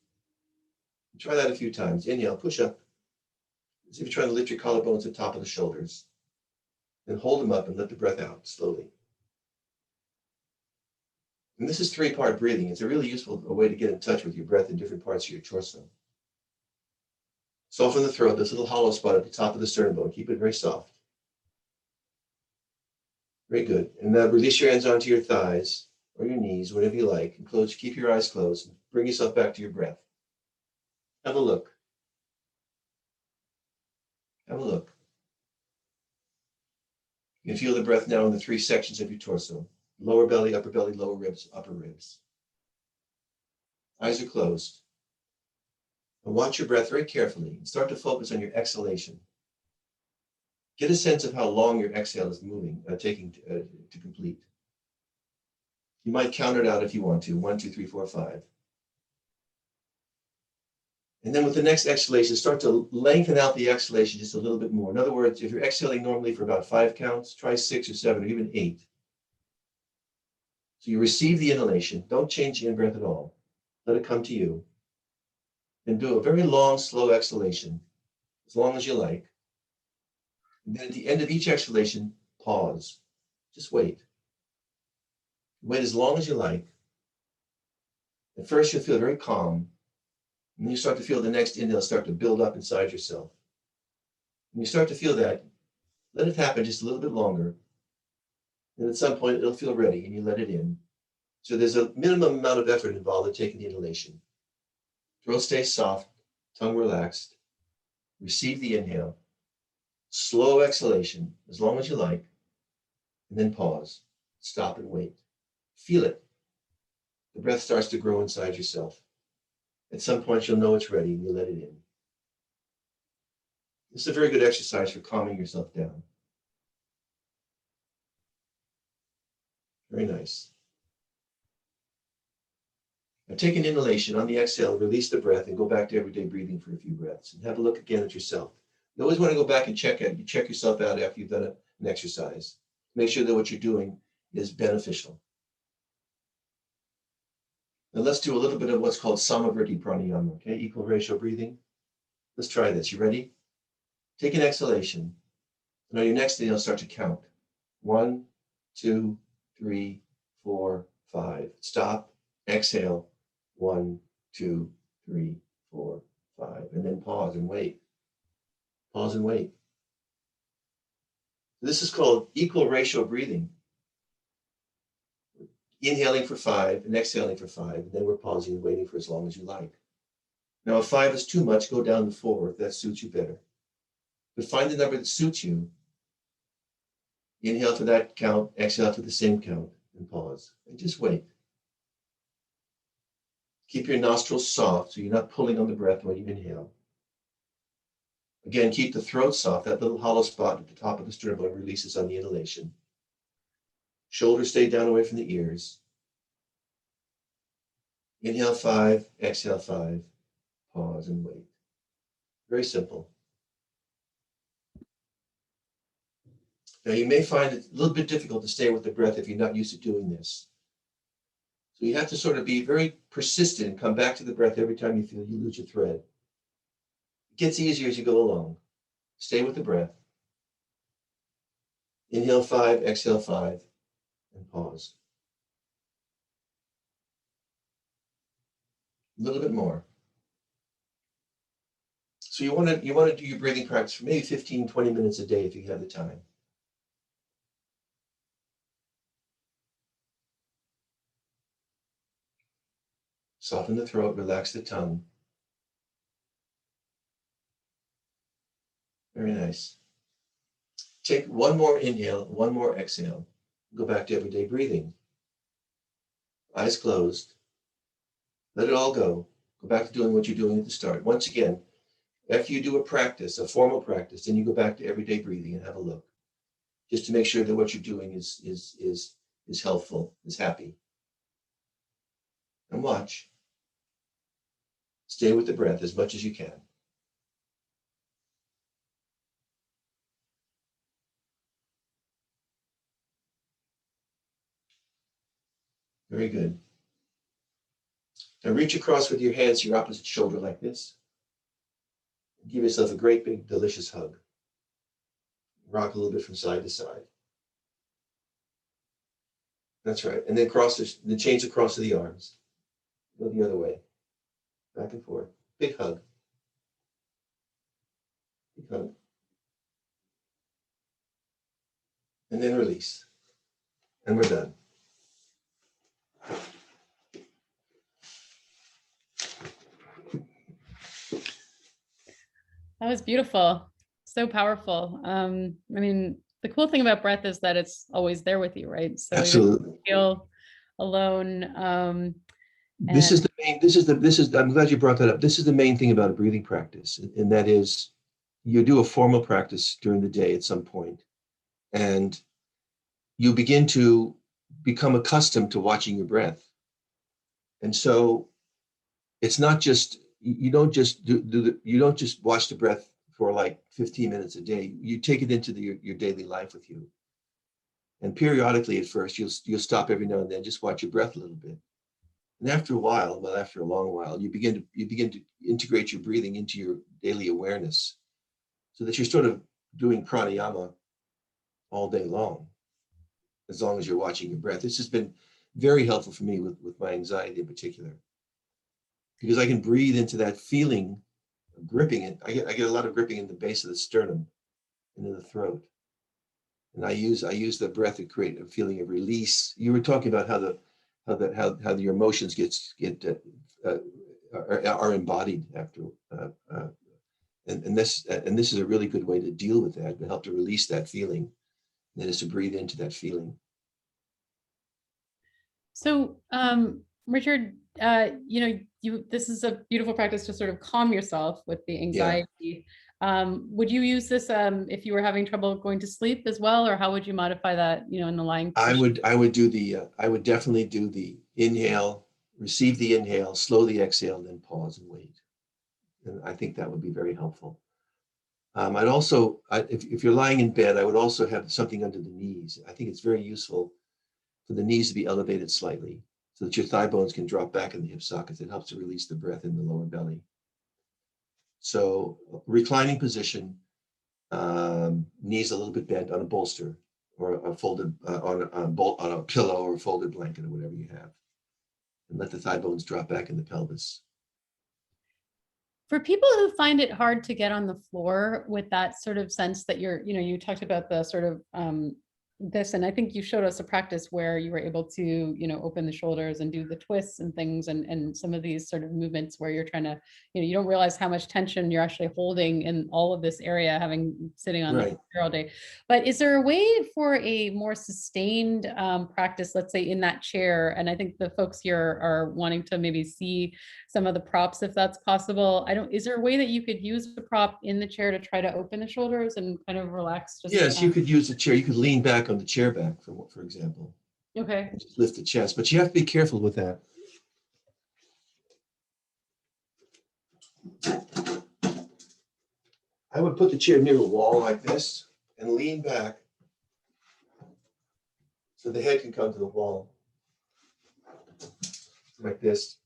Speaker 2: Try that a few times. Inhale, push up. As if you're trying to lift your collarbones to the top of the shoulders. Then hold them up and let the breath out slowly. And this is three-part breathing. It's a really useful way to get in touch with your breath in different parts of your torso. Soften the throat, this little hollow spot at the top of the sternum bone. Keep it very soft. Very good. And now release your hands onto your thighs or your knees, whatever you like. And close, keep your eyes closed. And bring yourself back to your breath. Have a look. Have a look. You can feel the breath now in the three sections of your torso. Lower belly, lower ribs, upper ribs. Eyes are closed. And watch your breath very carefully and start to focus on your exhalation. Get a sense of how long your exhale is moving, taking to complete. You might count it out if you want to. 1, 2, 3, 4, 5. And then with the next exhalation, start to lengthen out the exhalation just a little bit more. In other words, if you're exhaling normally for about 5 counts, try 6 or 7 or even 8. So you receive the inhalation. Don't change the in-breath at all. Let it come to you. And do a very long, slow exhalation, as long as you like. And then at the end of each exhalation, pause. Just wait. Wait as long as you like. At first, you'll feel very calm. And then you start to feel the next inhale start to build up inside yourself. When you start to feel that, let it happen just a little bit longer. And at some point, it'll feel ready, and you let it in. So there's a minimum amount of effort involved in taking the inhalation. Throat stays soft, tongue relaxed. Receive the inhale. Slow exhalation, as long as you like. And then pause. Stop and wait. Feel it. The breath starts to grow inside yourself. At some point, you'll know it's ready, and you let it in. This is a very good exercise for calming yourself down. Very nice. Now take an inhalation. On the exhale, release the breath and go back to everyday breathing for a few breaths. And have a look again at yourself. You always want to go back and check yourself out after you've done an exercise. Make sure that what you're doing is beneficial. Now let's do a little bit of what's called samavriti pranayama, okay? Equal ratio breathing. Let's try this. You ready? Take an exhalation. And on your next inhale, start to count. 1, 2, 3, 4, 5. Stop. Exhale. 1, 2, 3, 4, 5. And then pause and wait. Pause and wait. This is called equal ratio breathing. Inhaling for 5 and exhaling for 5. And then we're pausing and waiting for as long as you like. Now, if 5 is too much, go down to 4 if that suits you better. But find the number that suits you. Inhale for that count, exhale for the same count, and pause. And just wait. Keep your nostrils soft so you're not pulling on the breath when you inhale. Again, keep the throat soft. That little hollow spot at the top of the sternum bone releases on the inhalation. Shoulders stay down away from the ears. Inhale 5, exhale 5, pause and wait. Very simple. Now you may find it a little bit difficult to stay with the breath if you're not used to doing this. So you have to sort of be very persistent and come back to the breath every time you feel you lose your thread. It gets easier as you go along. Stay with the breath. Inhale 5, exhale 5, and pause. A little bit more. So you want to do your breathing practice for maybe 15, 20 minutes a day if you have the time. Soften the throat, relax the tongue. Very nice. Take one more inhale, one more exhale. Go back to everyday breathing. Eyes closed. Let it all go. Go back to doing what you're doing at the start. Once again, after you do a practice, a formal practice, then you go back to everyday breathing and have a look. Just to make sure that what you're doing is helpful, is happy. And watch. Stay with the breath as much as you can. Very good. Now reach across with your hands to your opposite shoulder like this. Give yourself a great big delicious hug. Rock a little bit from side to side. That's right. And then then change the cross of the arms. Go the other way. Back and forth. Big hug. Big hug. And then release. And we're done.
Speaker 1: That was beautiful. So powerful. I mean, the cool thing about breath is that it's always there with you, right? So
Speaker 2: Absolutely.
Speaker 1: you don't feel alone.
Speaker 2: This is the main, I'm glad you brought that up. This is the main thing about a breathing practice. And that is you do a formal practice during the day at some point, and you begin to become accustomed to watching your breath. And so it's not just, you don't just you don't just watch the breath for like 15 minutes a day. You take it into your daily life with you. And periodically at first, you'll stop every now and then, just watch your breath a little bit. And after a while, well, after a long while, you begin to integrate your breathing into your daily awareness, so that you're sort of doing pranayama all day long, as long as you're watching your breath. This has been very helpful for me with my anxiety in particular, because I can breathe into that feeling of gripping it. I get a lot of gripping in the base of the sternum and in the throat. And I use the breath to create a feeling of release. You were talking about how your emotions are embodied after, and this is a really good way to deal with that, to help to release that feeling. And that is to breathe into that feeling.
Speaker 1: So, Richard, this is a beautiful practice to sort of calm yourself with the anxiety. Yeah. Would you use this if you were having trouble going to sleep as well, or how would you modify that, in the lying position?
Speaker 2: I would definitely do the inhale, receive the inhale, slowly exhale, then pause and wait. And I think that would be very helpful. I'd also, if you're lying in bed, I would also have something under the knees. I think it's very useful for the knees to be elevated slightly, so that your thigh bones can drop back in the hip sockets. It helps to release the breath in the lower belly. So reclining position, knees a little bit bent on a bolster, or a folded on a pillow or a folded blanket, or whatever you have, and let the thigh bones drop back in the pelvis.
Speaker 1: For people who find it hard to get on the floor with that sort of sense that you talked about the sort of this, and I think you showed us a practice where you were able to, open the shoulders and do the twists and things, and some of these sort of movements where you're trying to, you don't realize how much tension you're actually holding in all of this area, sitting on the chair all day. But is there a way for a more sustained practice, let's say in that chair? And I think the folks here are wanting to maybe see some of the props, if that's possible. Is there a way that you could use the prop in the chair to try to open the shoulders and kind of relax?
Speaker 2: Yes, you could use the chair. You could lean back on the chair back, for example.
Speaker 1: Okay.
Speaker 2: And just lift the chest, but you have to be careful with that. I would put the chair near a wall like this and lean back so the head can come to the wall like this.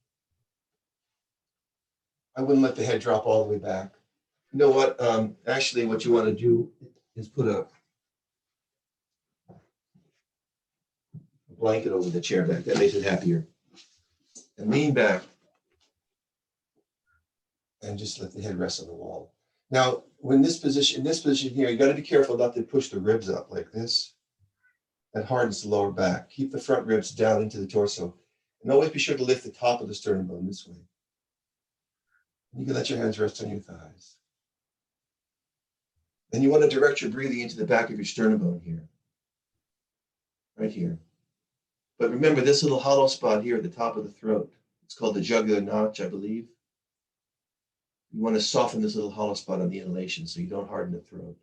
Speaker 2: I wouldn't let the head drop all the way back. You know what? Actually, what you want to do is put a blanket over the chair back. That makes it happier. And lean back and just let the head rest on the wall. Now, in this position here, you got to be careful not to push the ribs up like this. That hardens the lower back. Keep the front ribs down into the torso. And always be sure to lift the top of the sternum bone this way. You can let your hands rest on your thighs. Then you want to direct your breathing into the back of your sternum bone here. Right here. But remember this little hollow spot here at the top of the throat. It's called the jugular notch, I believe. You want to soften this little hollow spot on the inhalation so you don't harden the throat.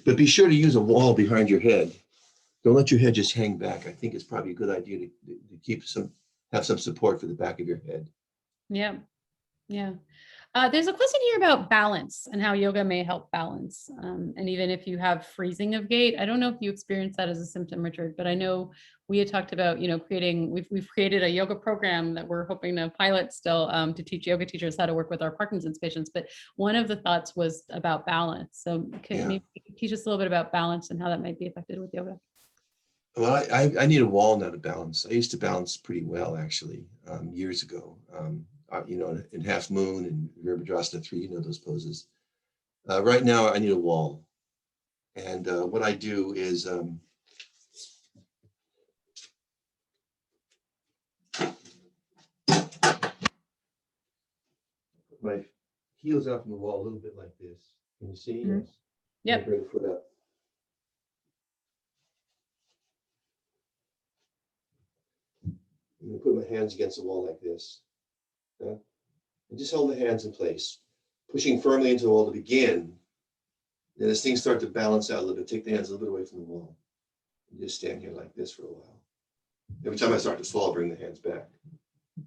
Speaker 2: But be sure to use a wall behind your head. Don't let your head just hang back. I think it's probably a good idea to have some support for the back of your head.
Speaker 1: Yeah. Yeah. There's a question here about balance and how yoga may help balance. And even if you have freezing of gait, I don't know if you experience that as a symptom, Richard, but I know we had talked about, we've created a yoga program that we're hoping to pilot still to teach yoga teachers how to work with our Parkinson's patients. But one of the thoughts was about balance. So can you maybe teach us a little bit about balance and how that might be affected with yoga?
Speaker 2: Well, I need a wall now to balance. I used to balance pretty well, actually, years ago. In Half Moon and Virabhadrasana 3, those poses. Right now, I need a wall. And what I do is my heels out from the wall a little bit like this. Can you see?
Speaker 1: Mm-hmm.
Speaker 2: Yes. Yep. Bring the foot up. I'm going to put my hands against the wall like this. And just hold the hands in place, pushing firmly into the wall to begin. Then as things start to balance out a little bit, take the hands a little bit away from the wall. And just stand here like this for a while. Every time I start to fall, bring the hands back. So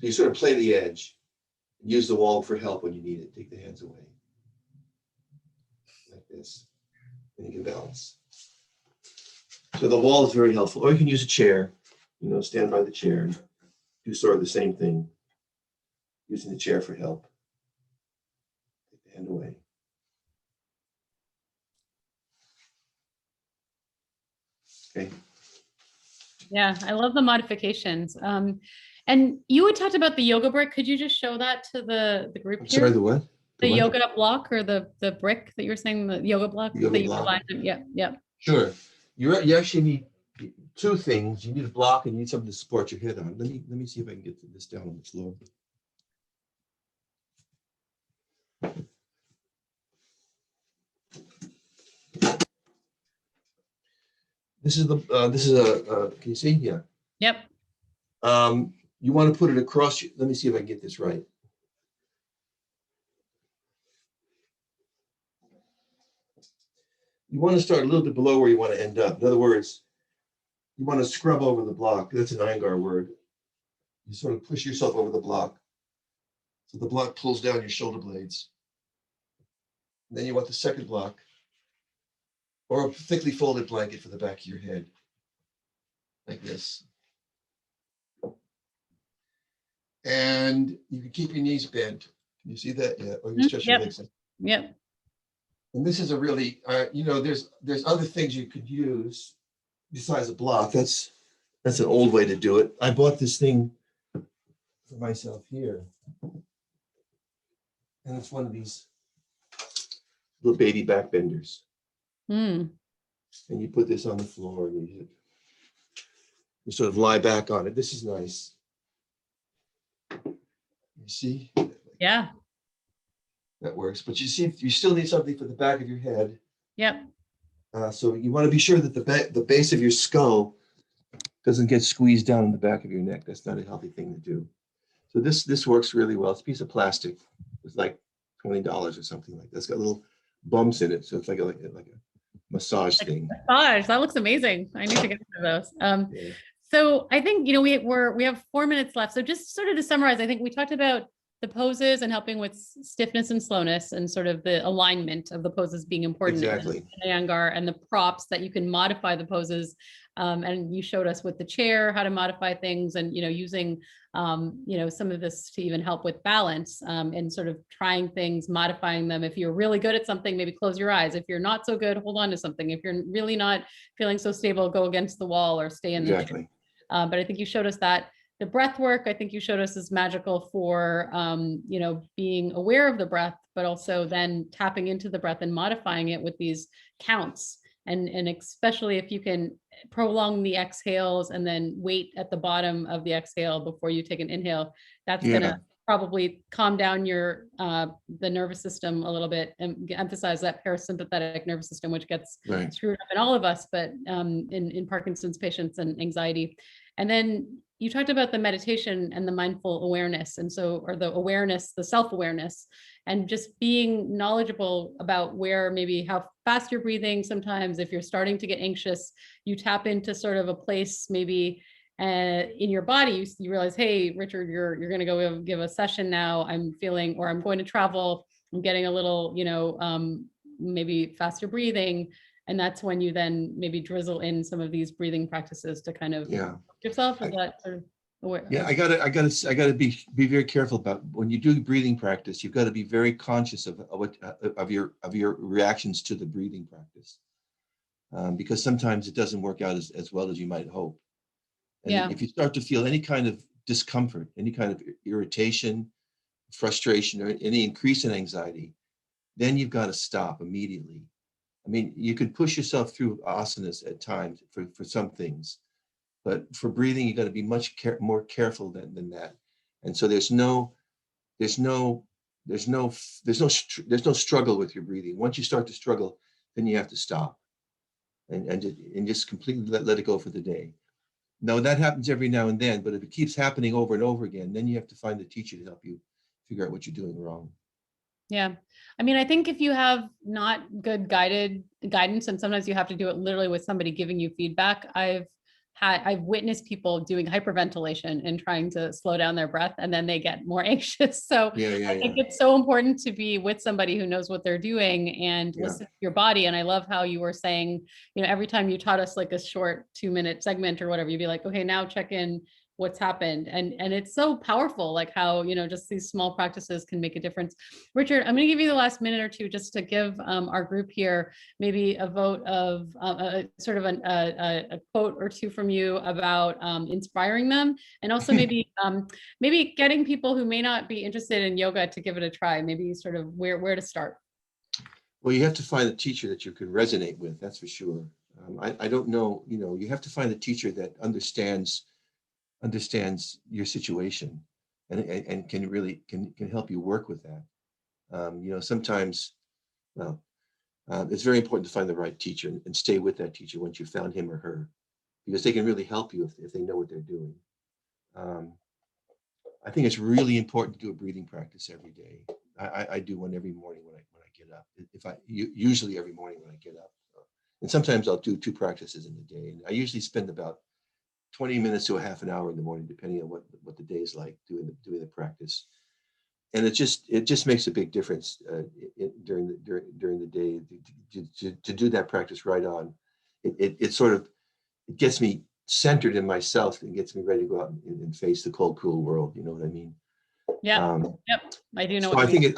Speaker 2: you sort of play the edge. Use the wall for help when you need it. Take the hands away. Like this. And you can balance. So the wall is very helpful. Or you can use a chair. Stand by the chair. Do sort of the same thing. Using the chair for help. Take the hand away. Okay.
Speaker 1: Yeah, I love the modifications. And you had talked about the yoga brick. Could you just show that to the group here?
Speaker 2: Sorry, the what?
Speaker 1: The yoga block or the brick that you were saying, the yoga block?
Speaker 2: Yoga block.
Speaker 1: Yeah.
Speaker 2: Sure. You actually need two things. You need a block and you need something to support your head on. Let me see if I can get this down on the floor. This is can you see? Yeah.
Speaker 1: Yep.
Speaker 2: You want to put it across. Let me see if I can get this right. You want to start a little bit below where you want to end up. In other words, you want to scrub over the block. That's an Iyengar word. You sort of push yourself over the block. So the block pulls down your shoulder blades. And then you want the second block, or a thickly folded blanket for the back of your head, like this. And you can keep your knees bent. Can you see that? Yeah. Or you stretch your legs.
Speaker 1: Yep.
Speaker 2: And this is a really, there's other things you could use besides a block. That's an old way to do it. I bought this thing for myself here. And it's one of these little baby back benders. And you put this on the floor and you sort of lie back on it. This is nice. You see?
Speaker 1: Yeah.
Speaker 2: That works. But you see, you still need something for the back of your head.
Speaker 1: Yep.
Speaker 2: So you want to be sure that the base of your skull doesn't get squeezed down in the back of your neck. That's not a healthy thing to do. So this works really well. It's a piece of plastic. It's like $20 or something like that. It's got little bumps in it. So it's like a massage thing.
Speaker 1: Massage. That looks amazing. I need to get one of those. Yeah. So I think, we have 4 minutes left. So just sort of to summarize, I think we talked about the poses and helping with stiffness and slowness and sort of the alignment of the poses being important.
Speaker 2: Exactly.
Speaker 1: In Iyengar, and the props that you can modify the poses. And you showed us with the chair how to modify things and, using, some of this to even help with balance and sort of trying things, modifying them. If you're really good at something, maybe close your eyes. If you're not so good, hold on to something. If you're really not feeling so stable, go against the wall or stay in the chair. But I think you showed us that. The breath work, I think you showed us, is magical for, being aware of the breath, but also then tapping into the breath and modifying it with these counts. And especially if you can prolong the exhales and then wait at the bottom of the exhale before you take an inhale, that's going to probably calm down your the nervous system a little bit and emphasize that parasympathetic nervous system, which gets screwed up in all of us, but in Parkinson's patients and anxiety. And then you talked about the meditation and the mindful awareness. And so, or the awareness, the self-awareness, and just being knowledgeable about maybe how fast you're breathing. Sometimes if you're starting to get anxious, you tap into sort of a place, maybe and in your body, you realize, hey, Richard, you're going to go give a session now. I'm feeling, or I'm going to travel. I'm getting a little, maybe faster breathing. And that's when you then maybe drizzle in some of these breathing practices to kind of
Speaker 2: Yeah.
Speaker 1: yourself. Is that sort of
Speaker 2: Yeah, I gotta be very careful about when you do breathing practice. You've got to be very conscious of your reactions to the breathing practice, because sometimes it doesn't work out as well as you might hope. And
Speaker 1: Yeah.
Speaker 2: if you start to feel any kind of discomfort, any kind of irritation, frustration, or any increase in anxiety, then you've got to stop immediately. I mean, you can push yourself through asanas at times for some things, but for breathing, you got to be much more careful than that. And so there's no struggle with your breathing. Once you start to struggle, then you have to stop and just completely let it go for the day. Now that happens every now and then, but if it keeps happening over and over again, then you have to find a teacher to help you figure out what you're doing wrong.
Speaker 1: Yeah. I mean, I think if you have not good guidance, and sometimes you have to do it literally with somebody giving you feedback. I've witnessed people doing hyperventilation and trying to slow down their breath, and then they get more anxious. So I think it's so important to be with somebody who knows what they're doing and listen to your body. And I love how you were saying, every time you taught us like a short 2-minute segment or whatever, you'd be like, okay, now check in what's happened. And it's so powerful, like how, just these small practices can make a difference. Richard, I'm going to give you the last minute or two just to give our group here maybe a vote of sort of a quote or two from you about inspiring them, and also maybe getting people who may not be interested in yoga to give it a try, maybe sort of where to start.
Speaker 2: Well, you have to find a teacher that you can resonate with, that's for sure. I don't know, you have to find a teacher that understands your situation and can really can help you work with that. Sometimes, well, it's very important to find the right teacher and stay with that teacher once you've found him or her, because they can really help you if they know what they're doing. I think it's really important to do a breathing practice every day. I do one every morning when I get up. Usually every morning when I get up, and sometimes I'll do 2 practices in a day. And I usually spend about 20 minutes to a half an hour in the morning, depending on what the day is like, doing the practice. And it just makes a big difference during the day to do that practice right on. It sort of gets me centered in myself and gets me ready to go out and face the cold, cruel world. You know what I mean?
Speaker 1: Yeah. Yep. I do know.
Speaker 2: So I think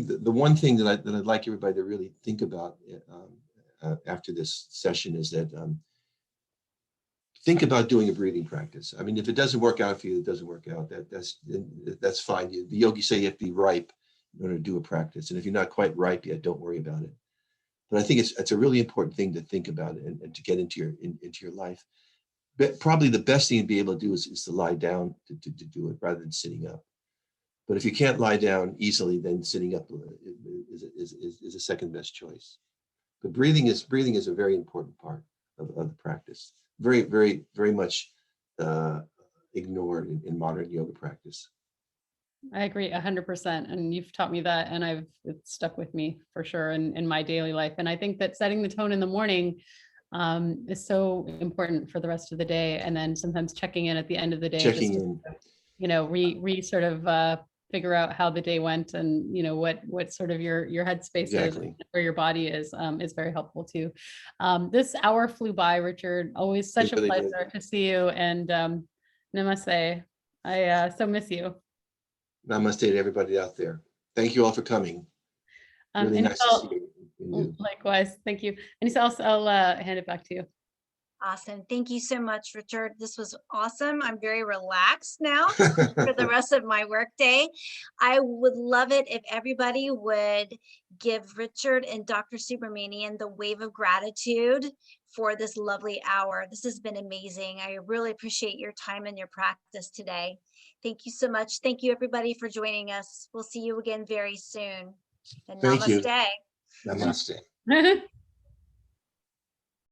Speaker 2: the one thing that I'd like everybody to really think about after this session is that think about doing a breathing practice. I mean, if it doesn't work out for you, it doesn't work out. That's fine. The yogis say you have to be ripe in order to do a practice. And if you're not quite ripe yet, don't worry about it. But I think it's a really important thing to think about and to get into your life. But probably the best thing to be able to do is to lie down to do it rather than sitting up. But if you can't lie down easily, then sitting up is a second best choice. But breathing is a very important part of the practice. Very, very, very much ignored in modern yoga practice.
Speaker 1: I agree 100%. And you've taught me that, and it's stuck with me for sure in my daily life. And I think that setting the tone in the morning is so important for the rest of the day. And then sometimes checking in at the end of the day,
Speaker 2: Checking in,
Speaker 1: sort of figure out how the day went, and what sort of your headspace is, where your body is very helpful too. This hour flew by, Richard. Always such a pleasure to see you, and namaste. I so miss you.
Speaker 2: Namaste to everybody out there. Thank you all for coming. Really nice to see you.
Speaker 1: Likewise, thank you. And so I'll hand it back to you.
Speaker 3: Awesome. Thank you so much, Richard. This was awesome. I'm very relaxed now for the rest of my workday. I would love it if everybody would give Richard and Dr. Subramanian the wave of gratitude for this lovely hour. This has been amazing. I really appreciate your time and your practice today. Thank you so much. Thank you, everybody, for joining us. We'll see you again very soon. And
Speaker 2: Thank
Speaker 3: namaste.
Speaker 2: You. Namaste.